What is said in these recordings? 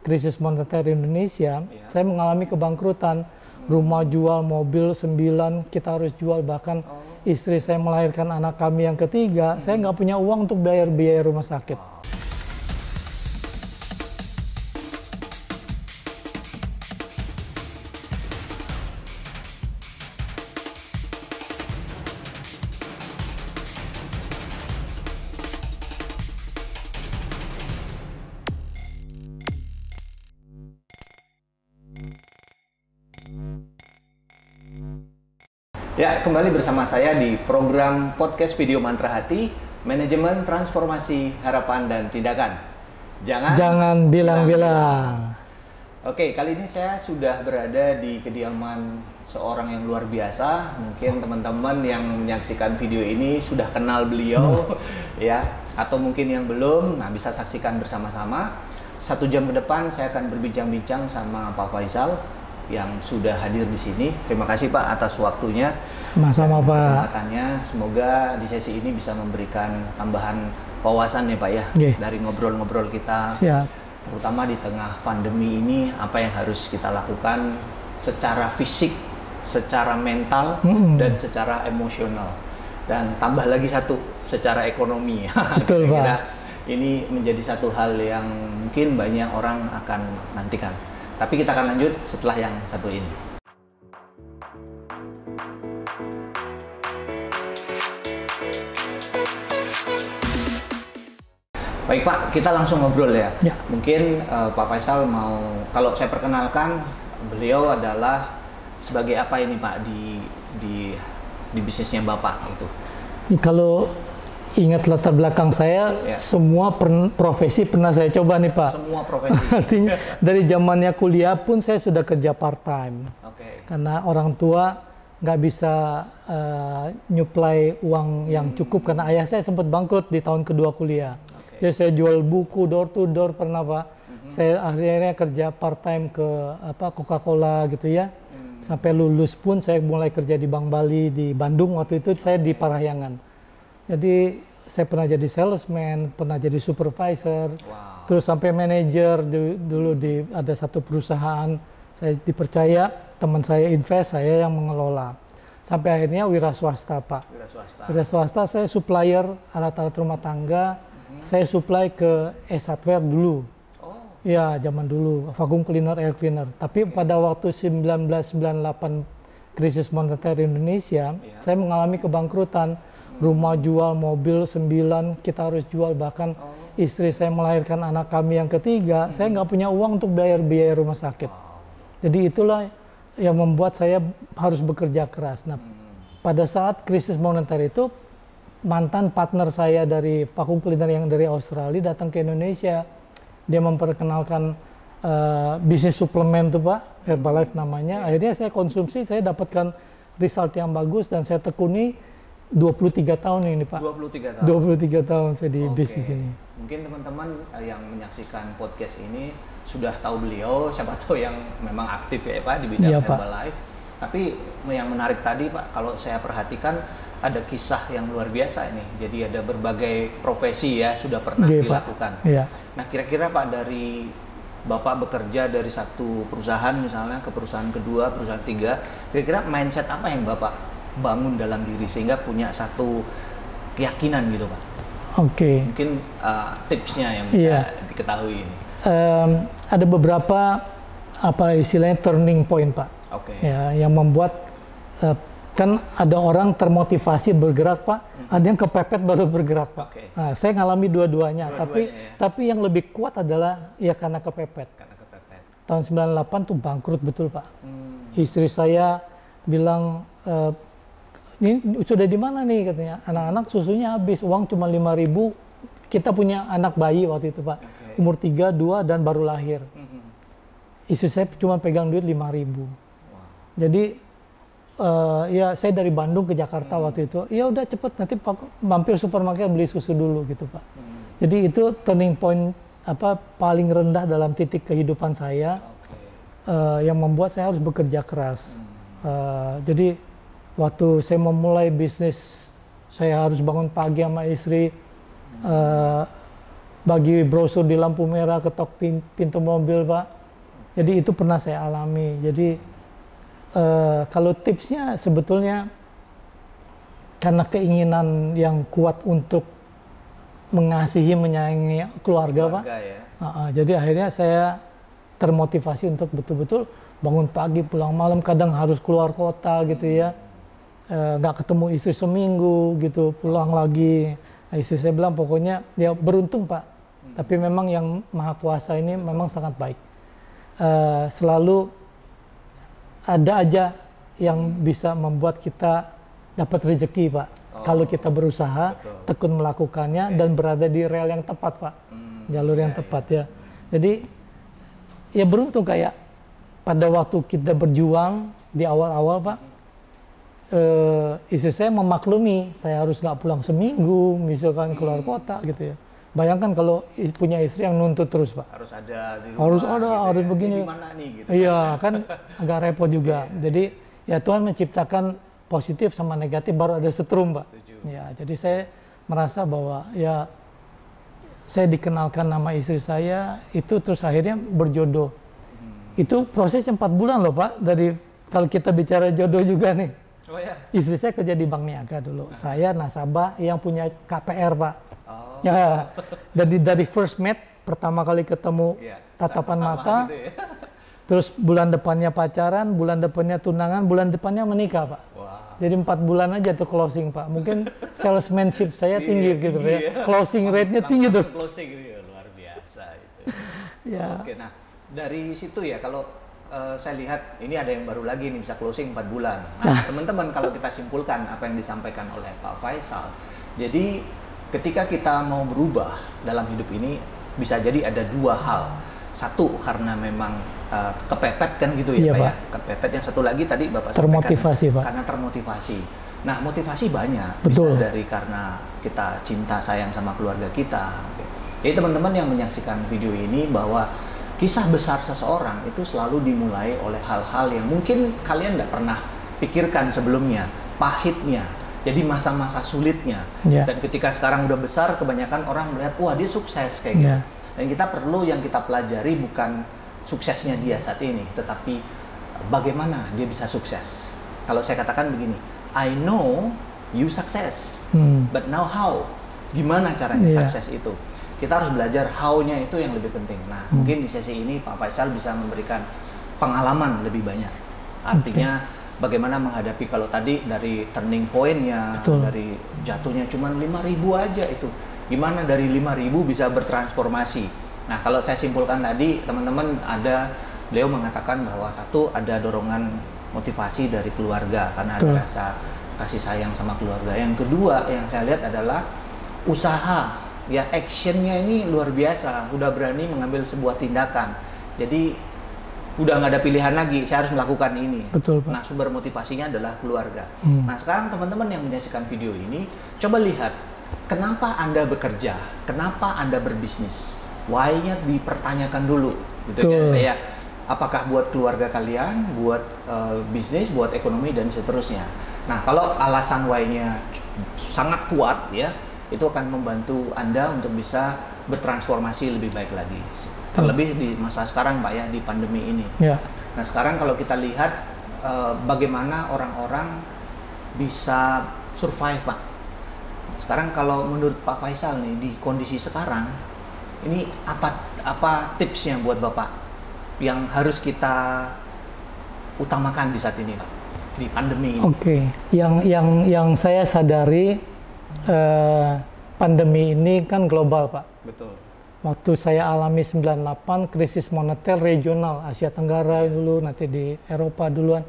krisis moneter Indonesia, saya mengalami kebangkrutan. Rumah jual, mobil 9 kita harus jual, bahkan istri saya melahirkan anak kami yang ketiga, saya nggak punya uang untuk bayar biaya rumah sakit. Ya, kembali bersama saya di program podcast Video Mantra Hati, Manajemen Transformasi Harapan dan Tindakan. Jangan bilang-bilang. Oke, kali ini saya sudah berada di kediaman seorang yang luar biasa. Mungkin teman-teman yang menyaksikan video ini sudah kenal beliau, ya, atau mungkin yang belum, nah bisa saksikan bersama-sama. 1 jam ke depan saya akan berbincang-bincang sama Pak Faisal yang sudah hadir di sini. Terima kasih Pak atas waktunya. Sama-sama Pak. Kesempatannya. Semoga di sesi ini bisa memberikan tambahan wawasan ya Pak ya, dari ngobrol-ngobrol kita. Siap. Terutama di tengah pandemi ini, apa yang harus kita lakukan secara fisik, secara mental, dan secara emosional. Dan tambah lagi satu, secara ekonomi. Betul Pak. Ini menjadi satu hal yang mungkin banyak orang akan nantikan. Tapi kita akan lanjut setelah yang satu ini. Baik Pak, kita langsung ngobrol ya. Mungkin Pak Faisal mau, kalau saya perkenalkan, beliau adalah sebagai apa ini Pak di bisnisnya Bapak itu? Kalau ingat latar belakang saya, semua profesi pernah saya coba nih Pak. Semua profesi. Artinya dari zamannya kuliah pun saya sudah kerja part time. Karena orang tua nggak bisa nyuplai uang yang cukup, karena ayah saya sempat bangkrut di tahun kedua kuliah. Jadi saya jual buku door to door pernah Pak. Saya akhirnya kerja part time ke Coca-Cola gitu ya. Sampai lulus pun saya mulai kerja di Bank Bali di Bandung, waktu itu saya di Parahyangan. Jadi saya pernah jadi salesman, pernah jadi supervisor, terus sampai manajer dulu di ada satu perusahaan. Saya dipercaya, teman saya invest, saya yang mengelola. Sampai akhirnya wira swasta Pak. Wira swasta saya supplier alat-alat rumah tangga, saya supply ke S-Hardware dulu. Ya, zaman dulu, vacuum cleaner, air cleaner. Tapi pada waktu 1998 krisis moneter Indonesia, saya mengalami kebangkrutan. Rumah jual, mobil 9 kita harus jual, bahkan istri saya melahirkan anak kami yang ketiga, saya nggak punya uang untuk bayar biaya rumah sakit. Jadi itulah yang membuat saya harus bekerja keras. Nah, pada saat krisis moneter itu, mantan partner saya dari vacuum cleaner yang dari Australia datang ke Indonesia. Dia memperkenalkan bisnis suplemen tuh Pak, Herbalife namanya. Akhirnya saya konsumsi, saya dapatkan result yang bagus dan saya tekuni 23 tahun ini Pak. 23 tahun? 23 tahun saya di bisnis ini. Mungkin teman-teman yang menyaksikan podcast ini sudah tahu beliau, siapa tahu yang memang aktif ya Pak di bidang Herbalife. Tapi yang menarik tadi Pak, kalau saya perhatikan ada kisah yang luar biasa ini. Jadi ada berbagai profesi ya sudah pernah dilakukan. Nah kira-kira Pak, dari Bapak bekerja dari satu perusahaan misalnya ke perusahaan kedua, perusahaan tiga, kira-kira mindset apa yang Bapak bangun dalam diri sehingga punya satu keyakinan gitu Pak? Mungkin tipsnya yang bisa diketahui ini. Ada beberapa istilahnya turning point Pak. Ya, yang membuat kan ada orang termotivasi bergerak Pak, ada yang kepepet baru bergerak Pak. Nah, saya ngalami dua-duanya, tapi yang lebih kuat adalah ya karena kepepet. Tahun 98 tuh bangkrut betul Pak. Istri saya bilang, ini sudah di mana nih katanya, anak-anak susunya habis, uang cuma 5.000, kita punya anak bayi waktu itu Pak, umur 3, 2 dan baru lahir. Istri saya cuma pegang duit 5.000. Jadi ya saya dari Bandung ke Jakarta waktu itu, ya udah cepet nanti mampir supermarket beli susu dulu gitu Pak. Jadi itu turning point paling rendah dalam titik kehidupan saya, yang membuat saya harus bekerja keras. Jadi waktu saya memulai bisnis, saya harus bangun pagi sama istri, bagi brosur di lampu merah, ketok pintu mobil, Pak. Jadi itu pernah saya alami. Jadi kalau tipsnya sebetulnya karena keinginan yang kuat untuk mengasihi, menyayangi keluarga, Pak. Ya? Jadi akhirnya saya termotivasi untuk betul-betul bangun pagi, pulang malam, kadang harus keluar kota gitu ya. Nggak ketemu istri seminggu gitu, pulang lagi. Nah, istri saya bilang pokoknya ya beruntung, Pak. Tapi memang yang Maha Kuasa ini memang sangat baik. Selalu ada aja yang bisa membuat kita dapat rezeki, Pak. Kalau kita berusaha, tekun melakukannya dan berada di rel yang tepat, Pak. Jalur yang tepat ya. Jadi ya beruntung kayak pada waktu kita berjuang di awal-awal, Pak. Istri saya memaklumi saya harus nggak pulang seminggu, misalkan keluar kota gitu ya. Bayangkan kalau punya istri yang nuntut terus, Pak. Harus ada di rumah. Harus gitu begini. Di mana nih gitu. Iya, kan agak repot juga. Jadi ya Tuhan menciptakan positif sama negatif baru ada setrum, Pak. Setuju. Ya, jadi saya merasa bahwa ya saya dikenalkan nama istri saya itu terus akhirnya berjodoh. Itu prosesnya 4 bulan loh, Pak. Dari kalau kita bicara jodoh juga nih. Oh ya. Istri saya kerja di Bank Niaga dulu. Saya nasabah yang punya KPR, Pak. Oh. Ya, dari first meet pertama kali ketemu tatapan mata, gitu ya. Terus bulan depannya pacaran, bulan depannya tunangan, bulan depannya menikah, Pak. Wow. Jadi 4 bulan aja tuh closing, Pak. Mungkin salesmanship saya tinggi gitu ya. Closing rate-nya tinggi tuh. Closing gitu, luar biasa itu. Ya. Oke, nah dari situ ya kalau saya lihat ini ada yang baru lagi nih bisa closing 4 bulan. Nah, teman-teman kalau kita simpulkan apa yang disampaikan oleh Pak Faisal. Jadi ketika kita mau berubah dalam hidup ini bisa jadi ada 2 hal. Satu karena memang kepepet kan gitu ya, Pak ya. Kepepet, yang satu lagi tadi Bapak termotivasi, sampaikan Pak. karena termotivasi. Nah, motivasi banyak. Betul. Bisa dari karena kita cinta sayang sama keluarga kita. Jadi teman-teman yang menyaksikan video ini bahwa kisah besar seseorang itu selalu dimulai oleh hal-hal yang mungkin kalian nggak pernah pikirkan sebelumnya, pahitnya, jadi masa-masa sulitnya. Dan ketika sekarang udah besar, kebanyakan orang melihat, wah dia sukses kayak gitu. Dan kita perlu yang kita pelajari bukan suksesnya dia saat ini, tetapi bagaimana dia bisa sukses. Kalau saya katakan begini, I know you success, but now how? Gimana caranya sukses itu? Kita harus belajar how-nya itu yang lebih penting. Nah, mungkin di sesi ini Pak Faisal bisa memberikan pengalaman lebih banyak. Artinya bagaimana menghadapi kalau tadi dari turning point-nya, dari jatuhnya cuma 5.000 aja itu. Gimana dari 5.000 bisa bertransformasi. Nah, kalau saya simpulkan tadi, teman-teman beliau mengatakan bahwa satu ada dorongan motivasi dari keluarga karena ada rasa kasih sayang sama keluarga. Yang kedua yang saya lihat adalah usaha. Ya, actionnya ini luar biasa, udah berani mengambil sebuah tindakan. Jadi udah nggak ada pilihan lagi, saya harus melakukan ini. Betul, Pak. Nah, sumber motivasinya adalah keluarga. Nah, sekarang teman-teman yang menyaksikan video ini, coba lihat kenapa Anda bekerja, kenapa Anda berbisnis. Why-nya dipertanyakan dulu, gitu kan? Ya, apakah buat keluarga kalian, buat bisnis, buat ekonomi dan seterusnya. Nah, kalau alasan why-nya sangat kuat ya, itu akan membantu Anda untuk bisa bertransformasi lebih baik lagi. Terlebih di masa sekarang, Pak ya, di pandemi ini. Nah, sekarang kalau kita lihat bagaimana orang-orang bisa survive, Pak. Sekarang kalau menurut Pak Faisal nih, di kondisi sekarang, ini apa tipsnya buat Bapak yang harus kita utamakan di saat ini, Pak, di pandemi ini? Oke, yang saya sadari, pandemi ini kan global, Pak. Betul. Waktu saya alami 98, krisis moneter regional, Asia Tenggara dulu, nanti di Eropa duluan.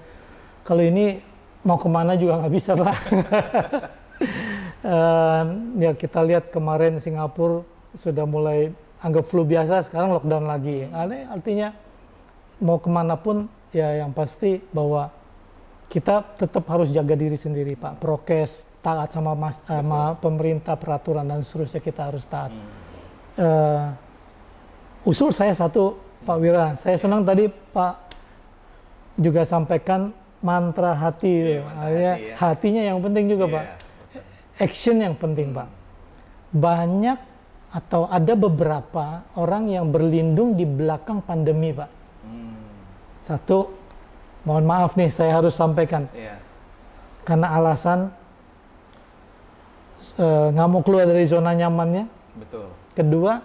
Kalau ini mau kemana juga nggak bisa, Pak. Ya kita lihat kemarin Singapura sudah mulai anggap flu biasa, sekarang lockdown lagi. Artinya mau kemana pun, ya yang pasti bahwa kita tetap harus jaga diri sendiri, Pak. Prokes, taat sama pemerintah, peraturan dan seterusnya kita harus taat. Usul saya satu, Pak Wira. Saya senang tadi Pak juga sampaikan mantra hati. Hatinya yang penting juga, Pak. Action yang penting, Pak. Banyak atau ada beberapa orang yang berlindung di belakang pandemi, Pak. Satu, mohon maaf nih, saya harus sampaikan. Karena alasan nggak mau keluar dari zona nyamannya. Betul. Kedua,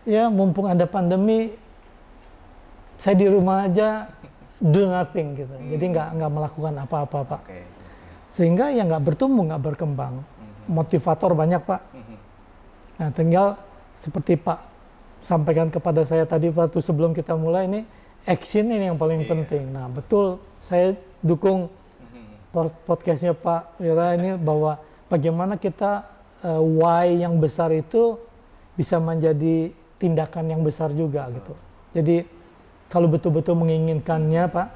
ya mumpung ada pandemi, saya di rumah aja do nothing gitu. Jadi nggak melakukan apa-apa, Pak. Sehingga ya nggak bertumbuh, nggak berkembang. Motivator banyak, Pak. Nah, tinggal seperti Pak sampaikan kepada saya tadi waktu sebelum kita mulai, ini action ini yang paling penting. Nah, betul, saya dukung podcastnya Pak Wira ini bahwa bagaimana kita why yang besar itu bisa menjadi tindakan yang besar juga gitu. Jadi kalau betul-betul menginginkannya, Pak,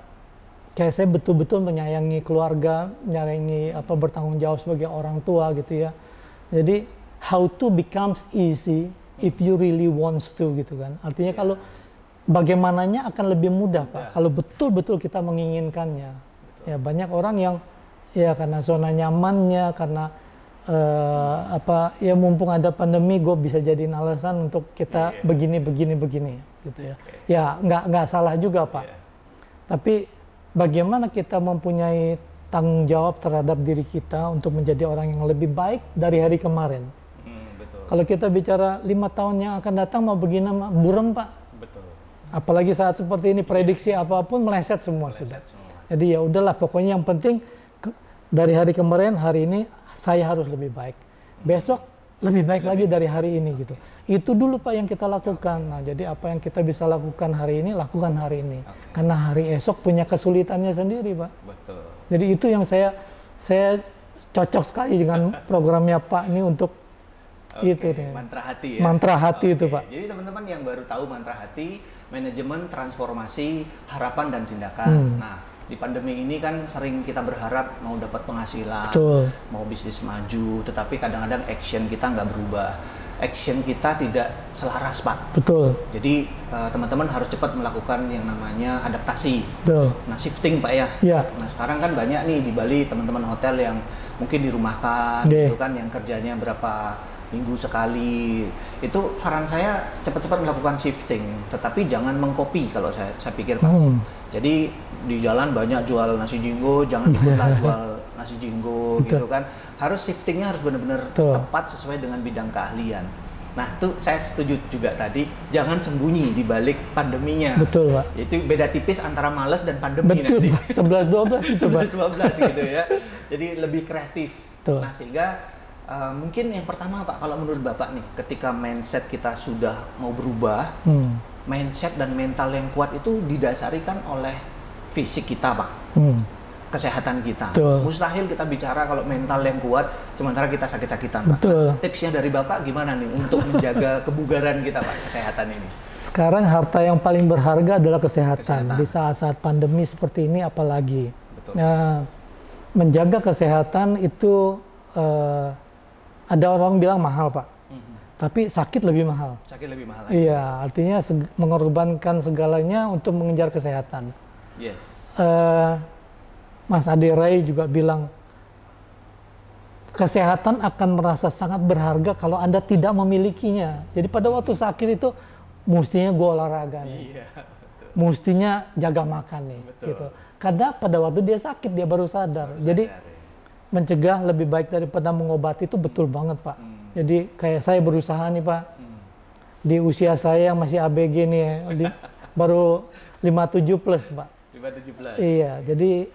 kayak saya betul-betul menyayangi keluarga, menyayangi bertanggung jawab sebagai orang tua gitu ya. Jadi how to becomes easy if you really wants to gitu kan. Artinya kalau bagaimananya akan lebih mudah, Pak, kalau betul-betul kita menginginkannya. Ya banyak orang yang ya karena zona nyamannya, karena ya mumpung ada pandemi gue bisa jadiin alasan untuk kita begini gitu ya. Ya nggak salah juga, Pak. Tapi bagaimana kita mempunyai tanggung jawab terhadap diri kita untuk menjadi orang yang lebih baik dari hari kemarin. Kalau kita bicara 5 tahun yang akan datang mau begini, buram, Pak. Betul. Apalagi saat seperti ini, prediksi apapun meleset semua sudah. Jadi ya udahlah, pokoknya yang penting dari hari kemarin, hari ini saya harus lebih baik. Besok lebih baik lagi dari hari ini gitu. Itu dulu, Pak, yang kita lakukan. Nah, jadi apa yang kita bisa lakukan hari ini, lakukan hari ini. Karena hari esok punya kesulitannya sendiri, Pak. Betul. Jadi itu yang saya cocok sekali dengan programnya Pak ini untuk itu nih. Mantra hati ya. Mantra hati itu, Pak. Jadi teman-teman yang baru tahu mantra hati, manajemen, transformasi, harapan dan tindakan. Nah, di pandemi ini kan sering kita berharap mau dapat penghasilan, mau bisnis maju, tetapi kadang-kadang action kita nggak berubah. Action kita tidak selaras, Pak. Betul. Jadi teman-teman harus cepat melakukan yang namanya adaptasi. Betul. Nah, shifting, Pak ya. Nah, sekarang kan banyak nih di Bali teman-teman hotel yang mungkin dirumahkan, gitu kan, yang kerjanya berapa minggu sekali. Itu saran saya cepat-cepat melakukan shifting, tetapi jangan mengcopy kalau saya pikir, Pak. Jadi di jalan banyak jual nasi jinggo, jangan ikutlah jual nasi jinggo gitu kan. Harus shiftingnya harus benar-benar tepat sesuai dengan bidang keahlian. Nah, itu saya setuju juga tadi, jangan sembunyi di balik pandeminya. Betul, Pak. Itu beda tipis antara malas dan pandemi. Betul, nanti. 11-12 itu, Pak. 11-12 gitu ya. Jadi lebih kreatif. Betul. Nah, sehingga mungkin yang pertama, Pak, kalau menurut Bapak nih, ketika mindset kita sudah mau berubah, mindset dan mental yang kuat itu didasari kan oleh fisik kita, Pak. Kesehatan kita. Betul. Mustahil kita bicara kalau mental yang kuat sementara kita sakit-sakitan, Pak. Betul. Tipsnya dari Bapak gimana nih untuk menjaga kebugaran kita, Pak, kesehatan ini? Sekarang harta yang paling berharga adalah kesehatan. Di saat-saat pandemi seperti ini apalagi. Betul. Menjaga kesehatan itu ada orang bilang mahal, Pak. Tapi sakit lebih mahal. Sakit lebih mahal. Iya, artinya mengorbankan segalanya untuk mengejar kesehatan. Yes. Mas Ade Rai juga bilang, kesehatan akan merasa sangat berharga kalau Anda tidak memilikinya. Jadi pada waktu sakit itu, mestinya gue olahraga nih. Iya, betul. Mestinya jaga makan nih. Betul. Gitu. Karena pada waktu dia sakit, dia baru sadar. Jadi mencegah lebih baik daripada mengobati itu betul banget, Pak. Jadi kayak saya berusaha nih, Pak. Di usia saya yang masih ABG nih, baru 57 plus, Pak. 57. Iya, jadi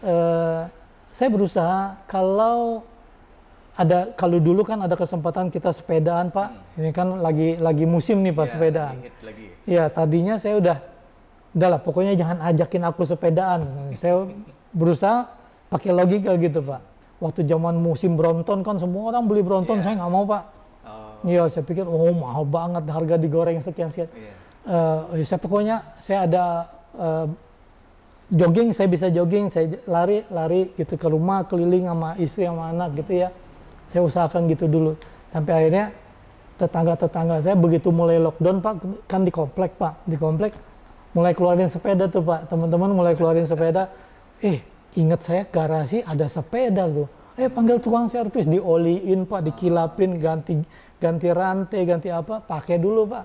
saya berusaha kalau dulu kan ada kesempatan kita sepedaan, Pak. Ini kan lagi musim nih, Pak, sepedaan. Iya, tadinya saya udahlah pokoknya jangan ajakin aku sepedaan. Saya berusaha pakai logika gitu, Pak. Waktu zaman musim Brompton kan semua orang beli Brompton, saya nggak mau, Pak. Iya, saya pikir mahal banget, harga digoreng sekian-sekian. Saya ada jogging, saya bisa jogging, saya lari gitu ke rumah, keliling sama istri sama anak gitu ya. Saya usahakan gitu dulu. Sampai akhirnya tetangga-tetangga saya begitu mulai lockdown, Pak, kan di komplek, Pak. Di komplek mulai keluarin sepeda tuh, Pak. Teman-teman mulai keluarin sepeda. Ingat saya garasi ada sepeda tuh. Panggil tukang servis, dioliin Pak, dikilapin, ganti rantai, ganti apa, pakai dulu Pak.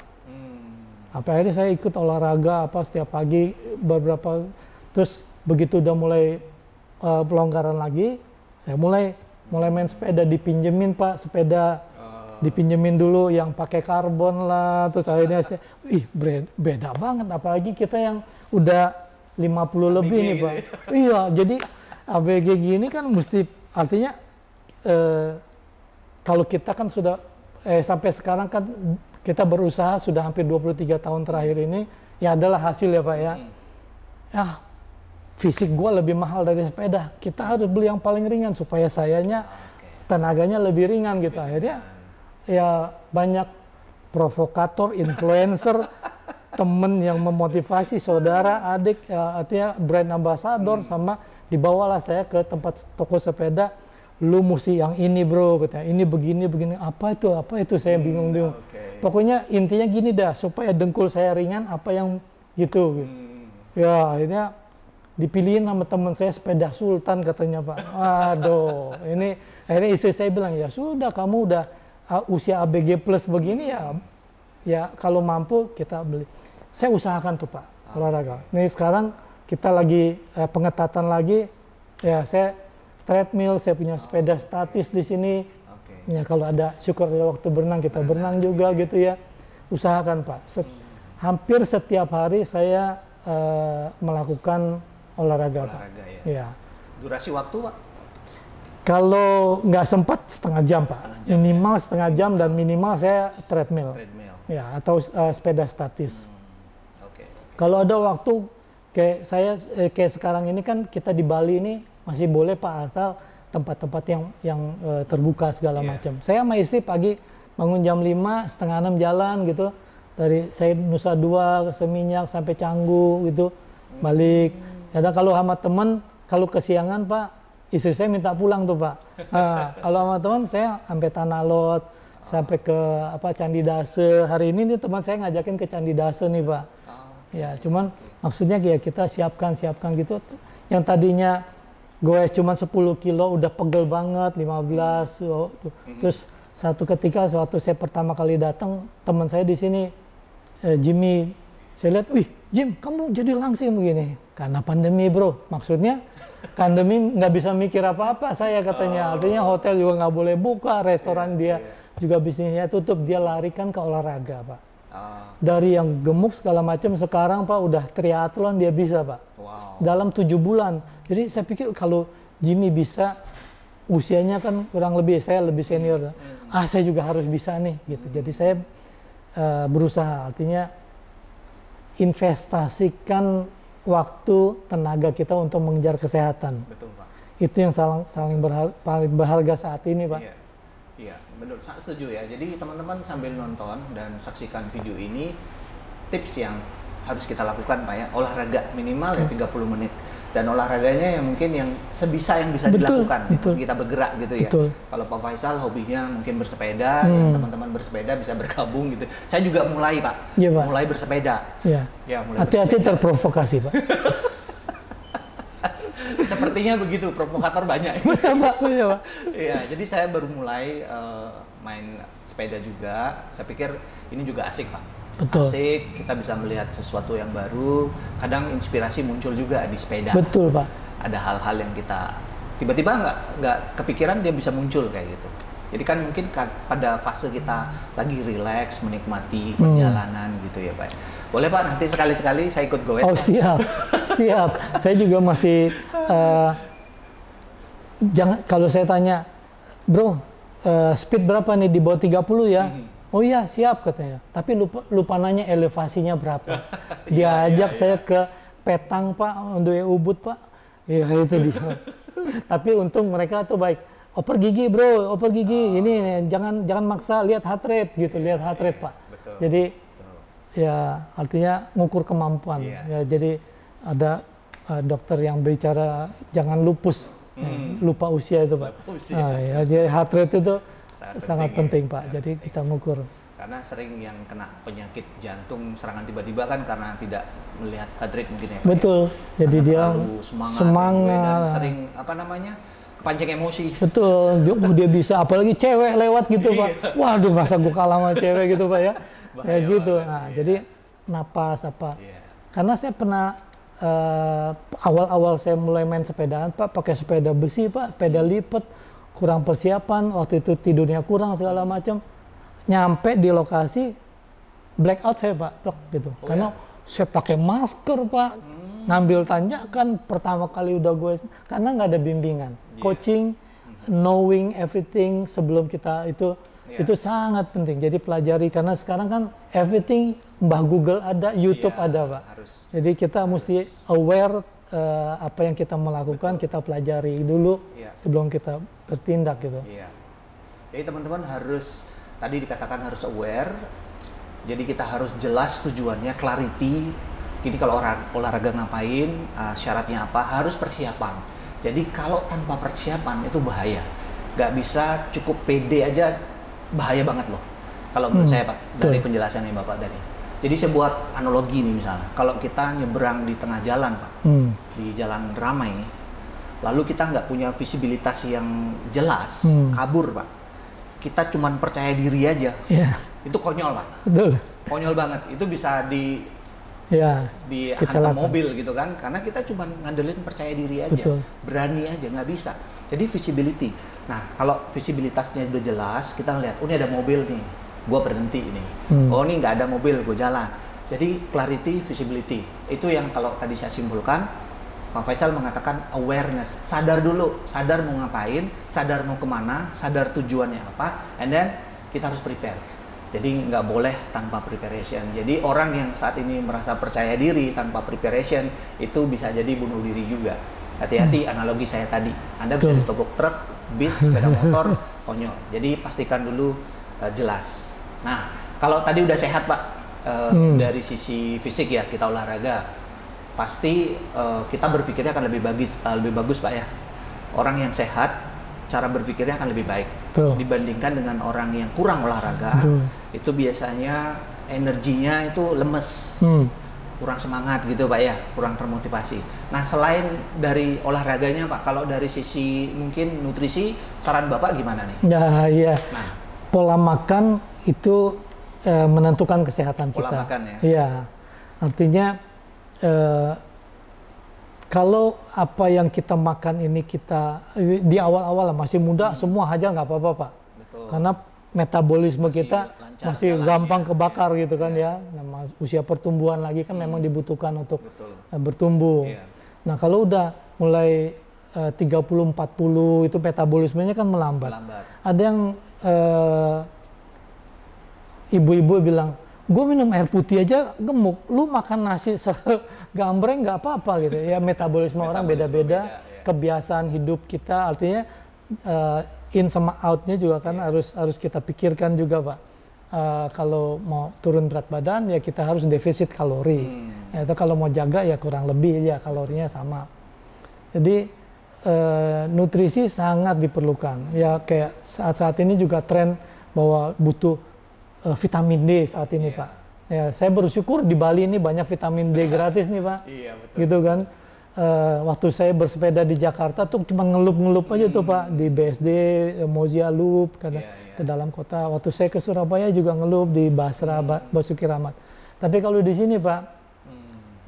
Apa akhirnya saya ikut olahraga setiap pagi beberapa, terus begitu udah mulai pelonggaran lagi, saya mulai main sepeda, dipinjemin Pak sepeda. Dipinjemin dulu yang pakai karbon lah, terus akhirnya saya, beda banget, apalagi kita yang udah 50 ABG lebih nih Pak. Gitu. Iya, jadi ABG gini kan mesti, artinya kalau kita kan sudah, sampai sekarang kan kita berusaha sudah hampir 23 tahun terakhir ini, ya adalah hasil ya Pak ya. Fisik gua lebih mahal dari sepeda, kita harus beli yang paling ringan supaya sayanya tenaganya lebih ringan gitu. Akhirnya ya banyak provokator, influencer, temen yang memotivasi saudara, adik, ya, artinya brand ambassador, sama dibawalah saya ke tempat toko sepeda, lu mesti yang ini bro, katanya, ini begini, apa itu saya bingung. Pokoknya intinya gini dah, supaya dengkul saya ringan, apa yang gitu. Ya akhirnya dipilihin sama teman saya sepeda Sultan katanya Pak. Aduh, ini akhirnya istri saya bilang, ya sudah kamu udah usia ABG plus begini ya kalau mampu kita beli. Saya usahakan tuh Pak olahraga. Nih sekarang kita lagi pengetatan lagi, ya saya treadmill, saya punya sepeda statis di sini. Ya kalau ada syukur ada waktu berenang kita berenang juga gitu ya. Usahakan Pak. Hampir setiap hari saya melakukan olahraga Pak. Ya. Durasi waktu Pak? Kalau nggak sempat setengah jam Pak, minimal setengah jam, dan minimal saya treadmill. Ya, atau sepeda statis. Kalau ada waktu kayak saya kayak sekarang ini kan kita di Bali ini masih boleh Pak, asal tempat-tempat yang terbuka segala macam. Saya sama istri pagi bangun jam 5, setengah 6 jalan gitu, dari saya Nusa Dua ke Seminyak sampai Canggu gitu, balik. Kadang kalau sama temen, kalau kesiangan Pak, istri saya minta pulang tuh Pak. Kalau sama teman saya sampai Tanah Lot, sampai ke Candi Dase. Hari ini nih teman saya ngajakin ke Candi Dase nih Pak. Ya cuman maksudnya ya kita siapkan gitu. Yang tadinya goes cuma 10 kilo udah pegel banget, 15. Terus satu ketika waktu saya pertama kali datang, teman saya di sini Jimmy, saya lihat, wih Jim kamu jadi langsing begini. Karena pandemi bro, maksudnya pandemi nggak bisa mikir apa-apa saya katanya. Artinya hotel juga nggak boleh buka, restoran dia juga bisnisnya tutup, dia larikan ke olahraga Pak. Dari yang gemuk segala macam, sekarang Pak udah triathlon dia bisa Pak. Dalam 7 bulan. Jadi saya pikir kalau Jimmy bisa, usianya kan kurang lebih, saya lebih senior. Saya juga harus bisa nih gitu. Jadi saya berusaha, artinya investasikan waktu, tenaga kita untuk mengejar kesehatan. Betul Pak. Itu yang paling berharga saat ini Pak. Iya, betul. Saya setuju ya. Jadi teman-teman sambil nonton dan saksikan video ini, tips yang harus kita lakukan Pak ya, olahraga minimal ya 30 menit. Dan olahraganya yang mungkin yang sebisa yang bisa dilakukan, kita bergerak gitu ya. Kalau Pak Faisal hobinya mungkin bersepeda, teman-teman bersepeda bisa bergabung gitu. Saya juga mulai Pak, mulai bersepeda. Hati-hati terprovokasi Pak. Sepertinya begitu, provokator banyak. Pak. Iya, jadi saya baru mulai main sepeda juga. Saya pikir ini juga asik Pak. Asik, kita bisa melihat sesuatu yang baru. Kadang inspirasi muncul juga di sepeda. Betul Pak. Ada hal-hal yang kita tiba-tiba nggak kepikiran dia bisa muncul kayak gitu. Jadi kan mungkin pada fase kita lagi rileks menikmati perjalanan gitu ya Pak. Boleh Pak, nanti sekali-sekali saya ikut goes. Oh siap, siap. Saya juga masih jangan, kalau saya tanya, bro, speed berapa nih, di bawah 30 ya? Oh iya siap katanya, tapi lupa nanya elevasinya berapa. Dia ajak saya ke Petang Pak, untuk Ubud Pak. Ya itu dia. Tapi untung mereka tuh baik. Oper gigi bro, oper gigi. Ini jangan maksa, lihat heart rate gitu, lihat heart rate Pak. Betul. Jadi ya artinya ngukur kemampuan. Ya, jadi ada dokter yang bicara jangan lupus, lupa usia itu Pak. Ya, jadi heart rate itu sangat penting Pak. Jadi kita ngukur. Karena sering yang kena penyakit jantung serangan tiba-tiba kan karena tidak melihat heart rate mungkin ya. Betul. Jadi dia semangat. Dan sering pancing emosi. Betul, dia bisa, apalagi cewek lewat gitu Pak. Waduh, masa gue kalah sama cewek gitu Pak ya. Ya gitu. Nah, jadi napas apa. Karena saya pernah awal-awal saya mulai main sepedaan Pak, pakai sepeda besi Pak, sepeda lipat, kurang persiapan, waktu itu tidurnya kurang segala macam. Nyampe di lokasi blackout saya Pak, gitu. Karena saya pakai masker Pak, ngambil tanjakan pertama kali udah gue, karena nggak ada bimbingan, coaching, knowing everything sebelum kita itu sangat penting. Jadi pelajari, karena sekarang kan everything Mbah Google ada, YouTube ada Pak. Jadi kita mesti aware apa yang kita melakukan, kita pelajari dulu sebelum kita bertindak gitu. Jadi teman-teman harus, tadi dikatakan harus aware. Jadi kita harus jelas tujuannya, clarity. Jadi kalau olahraga ngapain, syaratnya apa, harus persiapan. Jadi kalau tanpa persiapan itu bahaya. Nggak bisa cukup pede aja, bahaya banget loh. Kalau menurut saya Pak, dari penjelasan nih Bapak tadi. Jadi saya buat analogi nih misalnya, kalau kita nyebrang di tengah jalan Pak, di jalan ramai, lalu kita nggak punya visibilitas yang jelas, kabur Pak. Kita cuman percaya diri aja. Itu konyol Pak. Betul. Konyol banget. Itu bisa dihantam mobil gitu kan, karena kita cuma ngandelin percaya diri aja, berani aja, nggak bisa. Jadi visibility. Nah kalau visibilitasnya udah jelas, kita ngeliat, oh ini ada mobil nih, gue berhenti ini. Oh ini nggak ada mobil, gue jalan. Jadi clarity, visibility itu yang kalau tadi saya simpulkan, Pak Faisal mengatakan awareness, sadar dulu, sadar mau ngapain, sadar mau kemana, sadar tujuannya apa, and then kita harus prepare. Jadi nggak boleh tanpa preparation. Jadi orang yang saat ini merasa percaya diri tanpa preparation itu bisa jadi bunuh diri juga. Hati-hati analogi saya tadi. Anda bisa ditabrak truk, bis, sepeda motor, konyol. Jadi pastikan dulu jelas. Nah, kalau tadi udah sehat Pak, dari sisi fisik ya kita olahraga, pasti kita berpikirnya akan lebih bagus Pak ya. Orang yang sehat cara berpikirnya akan lebih baik dibandingkan dengan orang yang kurang olahraga. Itu biasanya energinya itu lemes, kurang semangat gitu Pak ya, kurang termotivasi. Nah selain dari olahraganya Pak, kalau dari sisi mungkin nutrisi, saran Bapak gimana nih? Nah, pola makan itu menentukan kesehatan kita. Pola makan ya? Iya, artinya kalau apa yang kita makan ini kita di awal-awal masih muda, semua hajar nggak apa-apa Pak. Karena metabolisme kita masih gampang kebakar gitu kan ya. Nah, usia pertumbuhan lagi kan memang dibutuhkan untuk bertumbuh. Nah kalau udah mulai 30-40 itu metabolismenya kan melambat. Ada yang ibu-ibu bilang, gue minum air putih aja gemuk, lu makan nasi segambreng nggak apa-apa gitu ya. Metabolisme orang beda-beda, kebiasaan hidup kita, artinya in sama outnya juga kan harus kita pikirkan juga Pak. Kalau mau turun berat badan ya kita harus defisit kalori. Atau kalau mau jaga ya kurang lebih ya kalorinya sama. Jadi nutrisi sangat diperlukan. Ya kayak saat-saat ini juga tren bahwa butuh vitamin D saat ini Pak. Ya, saya bersyukur di Bali ini banyak vitamin D gratis nih Pak. Gitu kan. Waktu saya bersepeda di Jakarta tuh cuma ngelup-ngelup aja tuh Pak di BSD, Mozia Loop ke dalam kota. Waktu saya ke Surabaya juga ngelup di Basra, Basuki Rahmat. Tapi kalau di sini Pak,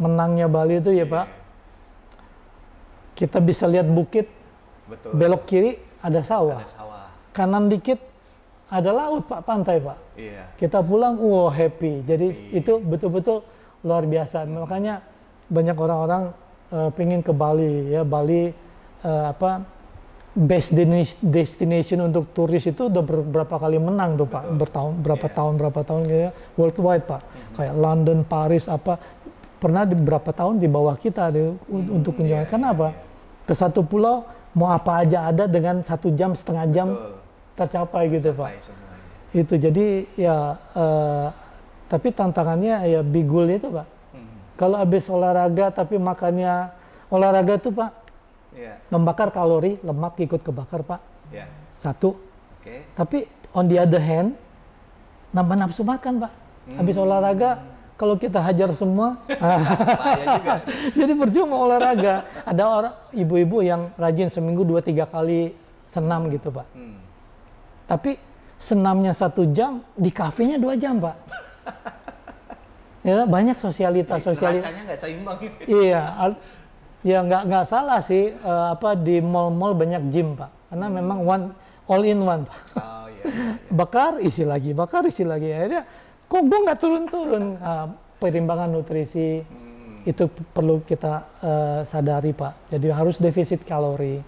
menangnya Bali itu ya Pak, kita bisa lihat bukit, belok kiri ada sawah, kanan dikit ada laut Pak, pantai Pak. Kita pulang, happy. Jadi itu betul-betul luar biasa. Makanya banyak orang-orang pengen ke Bali ya. Bali best destination untuk turis itu udah berapa kali menang tuh Pak. Berapa tahun gitu ya, worldwide Pak. Kayak London, Paris pernah berapa tahun di bawah kita untuk kunjungan. Kenapa? Ke satu pulau mau apa aja ada dengan 1 jam, setengah jam tercapai gitu Pak. Itu jadi ya tapi tantangannya ya bigul itu Pak. Kalau habis olahraga tapi makannya olahraga tuh Pak membakar kalori, lemak ikut kebakar Pak. Satu. Tapi on the other hand nambah nafsu makan Pak. Habis olahraga kalau kita hajar semua, bahaya juga. Jadi percuma olahraga. Ada orang ibu-ibu yang rajin seminggu 2-3 kali senam gitu Pak. Tapi senamnya 1 jam, di kafenya 2 jam Pak. Ya banyak sosialitas. Racanya nggak seimbang. Iya, ya nggak salah sih. Di mall-mall banyak gym Pak. Karena memang all in one Pak. Oh, iya. Bakar isi lagi. Akhirnya kok gue nggak turun-turun. Perimbangan nutrisi itu perlu kita sadari Pak. Jadi harus defisit kalori.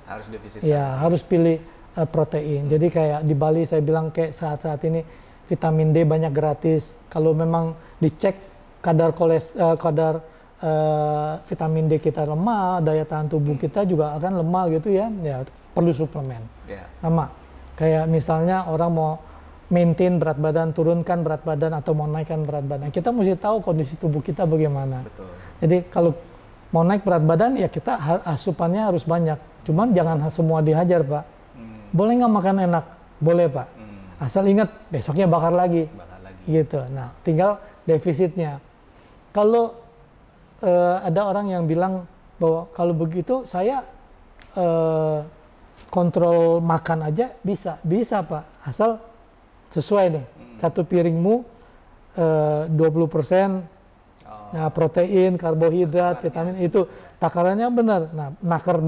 Harus pilih protein. Jadi kayak di Bali saya bilang kayak saat ini vitamin D banyak gratis. Kalau memang dicek kadar vitamin D kita lemah, daya tahan tubuh kita juga akan lemah gitu ya perlu suplemen. Sama kayak misalnya orang mau maintain berat badan, turunkan berat badan atau mau naikkan berat badan, kita mesti tahu kondisi tubuh kita bagaimana. Betul. Jadi kalau mau naik berat badan ya kita asupannya harus banyak, cuman jangan semua dihajar Pak. Boleh nggak makan enak? Boleh Pak, asal ingat besoknya bakar lagi. Gitu. Nah tinggal defisitnya. Kalau ada orang yang bilang bahwa kalau begitu saya kontrol makan aja bisa Pak, asal sesuai nih. Satu piringmu 20% protein, karbohidrat, vitamin itu takarannya benar. Nah nakar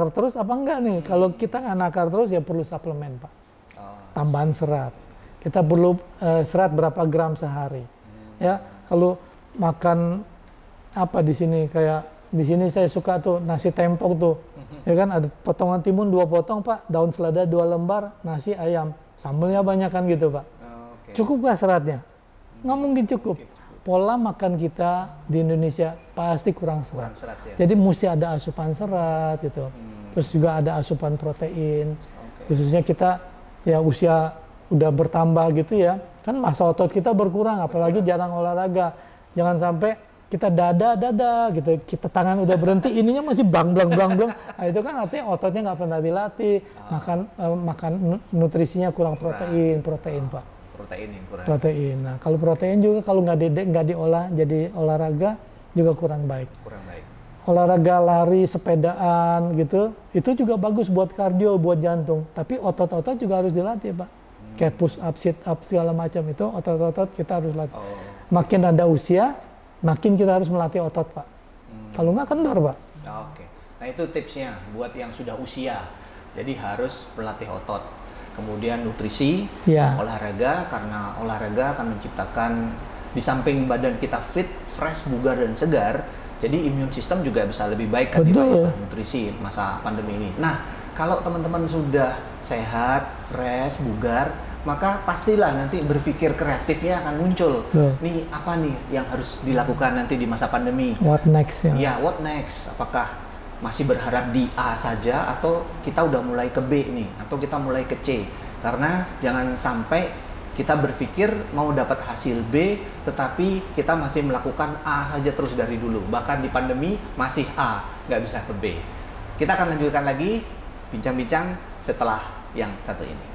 terus apa enggak nih? Kalau kita nggak nakar terus ya perlu suplemen Pak. Tambahan serat. Kita perlu serat berapa gram sehari. Ya kalau makan di sini kayak di sini saya suka tuh nasi tempok tuh, ya kan ada potongan timun 2 potong Pak, daun selada 2 lembar, nasi ayam, sambelnya banyak kan gitu Pak. Cukup nggak seratnya? Nggak mungkin cukup. Pola makan kita di Indonesia pasti kurang serat. Jadi mesti ada asupan serat gitu. Terus juga ada asupan protein. Khususnya kita ya usia udah bertambah gitu ya, kan massa otot kita berkurang, apalagi jarang olahraga. Jangan sampai kita dada gitu, kita tangan udah berhenti, ininya masih blang. Nah, itu kan artinya ototnya nggak pernah dilatih, makan nutrisinya kurang protein Pak. Protein. Nah kalau protein juga kalau nggak diolah jadi olahraga juga kurang baik. Olahraga lari, sepedaan gitu, itu juga bagus buat kardio, buat jantung. Tapi otot-otot juga harus dilatih Pak. Kayak push up, sit up segala macam itu otot-otot kita harus latih. Makin ada usia, makin kita harus melatih otot Pak. Kalau nggak kendor Pak. Oke. Nah itu tipsnya buat yang sudah usia. Jadi harus melatih otot. Kemudian nutrisi, olahraga, karena olahraga akan menciptakan di samping badan kita fit, fresh, bugar dan segar. Jadi imun sistem juga bisa lebih baik kan nutrisi masa pandemi ini. Nah kalau teman-teman sudah sehat, fresh, bugar, maka pastilah nanti berpikir kreatifnya akan muncul. Nih apa nih yang harus dilakukan nanti di masa pandemi? What next ya? Ya, what next? Apakah masih berharap di A saja atau kita udah mulai ke B nih atau kita mulai ke C? Karena jangan sampai kita berpikir mau dapat hasil B tetapi kita masih melakukan A saja terus dari dulu. Bahkan di pandemi masih A, nggak bisa ke B. Kita akan lanjutkan lagi bincang-bincang setelah yang satu ini.